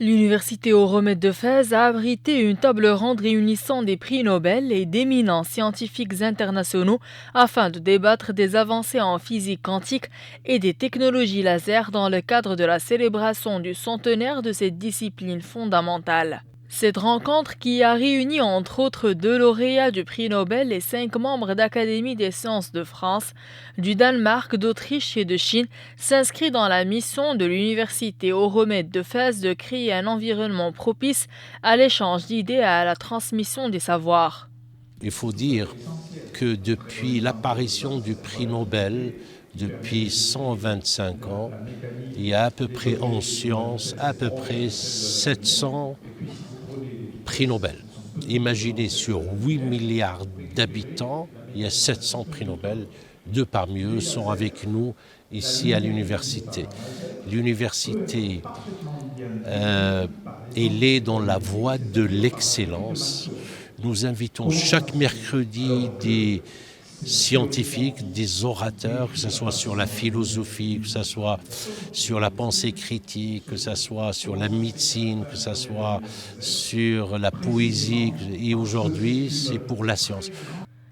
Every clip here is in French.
L'université Euromède de Fès a abrité une table ronde réunissant des prix Nobel et d'éminents scientifiques internationaux afin de débattre des avancées en physique quantique et des technologies laser dans le cadre de la célébration du centenaire de cette discipline fondamentale. Cette rencontre, qui a réuni entre autres 2 lauréats du prix Nobel et 5 membres d'Académie des sciences de France, du Danemark, d'Autriche et de Chine, s'inscrit dans la mission de l'université Euromède de Fès de créer un environnement propice à l'échange d'idées et à la transmission des savoirs. Il faut dire que depuis l'apparition du prix Nobel, depuis 125 ans, il y a à peu près en sciences, à peu près 700 prix Nobel. Imaginez, sur 8 milliards d'habitants, il y a 700 prix Nobel. 2 parmi eux sont avec nous ici à l'université. L'université, elle est dans la voie de l'excellence. Nous invitons chaque mercredi des scientifiques, des orateurs, que ce soit sur la philosophie, que ce soit sur la pensée critique, que ce soit sur la médecine, que ce soit sur la poésie. Et aujourd'hui, c'est pour la science.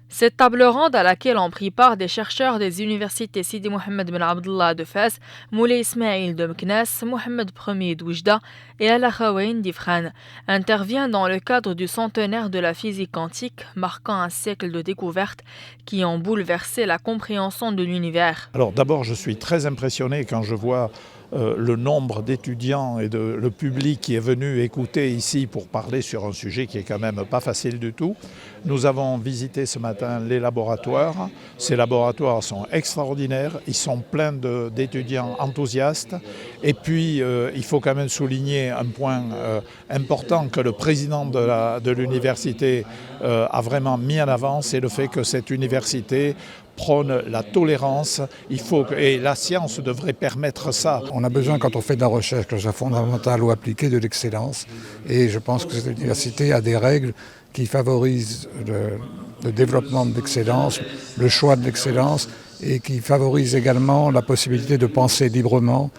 Cette table ronde, à laquelle ont pris part des chercheurs des universités Sidi Mohamed Ben Abdallah de Fès, Moulay Ismail de Meknès, Mohamed Ier d'Oujda et Al Akhawayn d'Ifrane, intervient dans le cadre du centenaire de la physique quantique, marquant un siècle de découvertes qui ont bouleversé la compréhension de l'univers. Alors d'abord, je suis très impressionné quand je vois le nombre d'étudiants et le public qui est venu écouter ici pour parler sur un sujet qui est quand même pas facile du tout. Nous avons visité ce matin les laboratoires. Ces laboratoires sont extraordinaires, ils sont pleins d'étudiants enthousiastes. Et puis, il faut quand même souligner un point important que le président de l'université a vraiment mis en avant, c'est le fait que cette université prône la tolérance, et la science devrait permettre ça. On a besoin, quand on fait de la recherche, que ce soit fondamentale ou appliquée, de l'excellence. Et je pense que cette université a des règles qui favorisent le développement de l'excellence, le choix de l'excellence, et qui favorisent également la possibilité de penser librement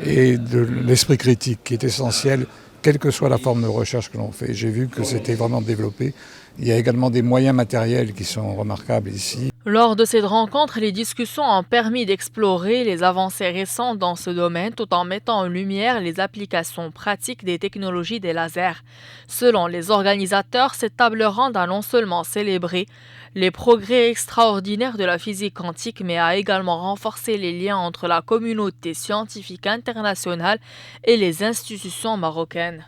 et de l'esprit critique, qui est essentiel, quelle que soit la forme de recherche que l'on fait. J'ai vu que c'était vraiment développé. Il y a également des moyens matériels qui sont remarquables ici. Lors de cette rencontre, les discussions ont permis d'explorer les avancées récentes dans ce domaine tout en mettant en lumière les applications pratiques des technologies des lasers. Selon les organisateurs, cette table ronde a non seulement célébré les progrès extraordinaires de la physique quantique, mais a également renforcé les liens entre la communauté scientifique internationale et les institutions marocaines.